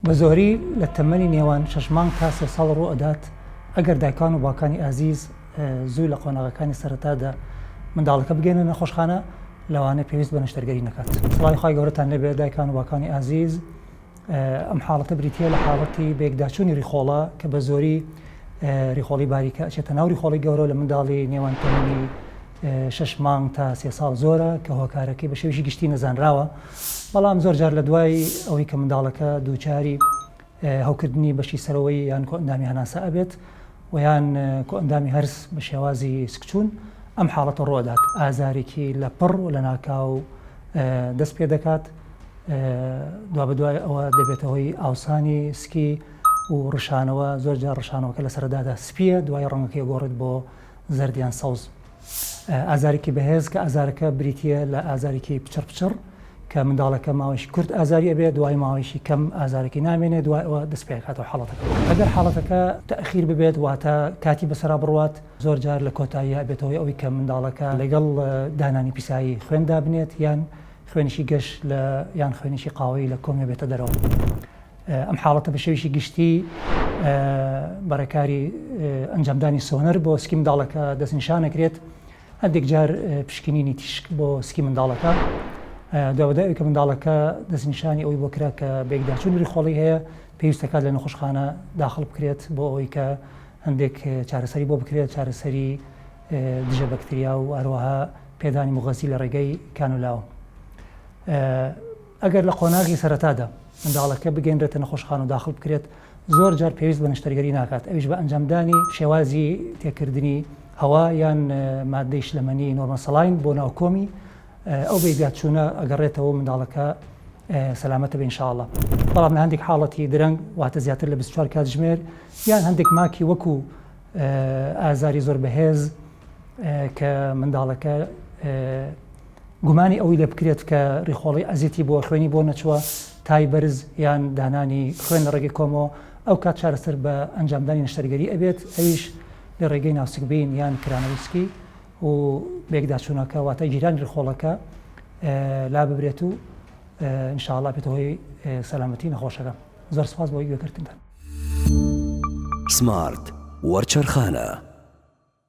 بە زۆری لە تەمەنی نێوان 6 مانگ تا 3 ساڵ ڕوو ئەدات ئەگەر دایکان و باوکانی ئازیز زوو لە قۆناغەکانی سەرەتادا منداڵەکە بگەێنە نەخۆشخانە لەوانە پێویست بە نەشتەرگەری نەکات. سڵاوی خوای گەورەتان لێبێ دایکان و باوکانی ئازیز. ئەم حاڵەتە بریتیە لە حاڵەتی بەیەکداچوونی ڕیخۆڵە کە بە زۆری ڕیخۆڵی باریکە ئەچێتە ناو ڕیخۆڵی گەورە لە منداڵی نێوان تەمەنی 6 مانگ تا 3 ساڵ زۆرە کە هۆکارەکەی بە شێوەیەکی گشتی نەزانراوە، بەڵام زۆر جار لە دوای ئەوەی کە منداڵەکە دووچاری هەوکردنی بەشی سەرەوەی یان کۆئەندامی هەناسە ئەبێت و یان کۆئەندامی هەرس بە شێوازی سکچوون ئەم حاڵەتە ڕۆدات ئازارێکی لە پڕ و لە ناکاو دەست پێ دەکات. دوا بەدوای ئەوە دەبێتەوەی ئاوسانی سکی و ڕشانەوە زۆر جار ڕشانەوەکە لە سەرەدادا سپیە دوای ڕەنگەکەی گۆڕێت بۆ زەردیان سەوز. ئازارێکی بەهێز کە ئازارەکە بریتیە لە ئازارێکی پچڕ کە منداڵەکە ماوەیەکی کورت ئازاری ئەبێت دوای ماوەیەکی کەم ئازارێکی نامێنێت دوای ئەوە دەست پێ دەکاتەوە حاڵەتەکە. ئەگەر حاڵەتەکە تەخیر ببێت واتە کاتی بەسەرا بڕوات زۆر جار لە کۆتایی ئەبێتەوەی ئەوەی کە منداڵەکە لەگەڵ دانانی پیسایی خوێندا بنێت یان خوێنشی گەشت لە یان خوێنشی قاوەی لە کۆمێ بێتە دەرەوە. ئەم حاڵەتە بە شێوەیەکی گشتی بەڕێکاری ئەنجامدانی سۆنەر بۆ سکی منداڵەکە دەستنیشانەکرێت. هەندێک جار پشکنینی تیشک بۆ سکی منداڵەکە دوابەدای کە منداڵەکە دەستنیشانی ئەوی بۆ کرا کە بەیەکداچوونی ڕیخۆڵی هەیە پێویستەکات لە نەخۆشخانە داخڵ بکرێت بۆ ئەوەی کە هەندێک چارەسەری بۆ بکرێت، چارەسەری دژە بەکتریا و هەروەها پێدانی مغەزی لە ڕێگەی کانولاوە. ئەگەر لە قۆناغی سەرەتادا منداڵەکە بگەێنرێتە نەخۆشخانە و داخڵ بکرێت زۆر جار پێویست بە نەشتەرگەری ناکات، ئەویش بە ئەنجامدانی شێوازی تێکردنی هەوا یان مادەی شلەمەنی نۆرمەسەڵاین بۆ ناوکۆمی ئەو بەیەکداچوونە ئەگەڕێتەوە منداڵەکە سەلامەتە بێ ئینشاءڵڵا. بەڵام لە هەندێک حاڵەتی درەنگ واتە زیاتر لە 24 کاتژمێر یان هەندێک ماکی وەکو ئازاری زۆر بەهێز کە منداڵەکە گومانی ئەوی لێ بکرێت کە ڕیخۆڵی ئەزیەتی بۆ خوێنی بۆ نەچووە تای بەرز یان دانانی خوێن لە ڕێگەی کۆمەوە ئەو کات چارەسەر بە ئەنجامدانی نەشتەرگەری ئەبێت، ئەویش لە ڕێگەی ناوسکبین یان کرانەویسکی و بەیەکداچوونەکە واتە گیرانی ڕیخۆڵەکە لا ببرێت و ئینشاءڵڵا بێتەوەی سەلامەتی نەخۆشەکە. زۆر سپاس بۆ گوێکردنتان. سمارت وەرچەرخانە.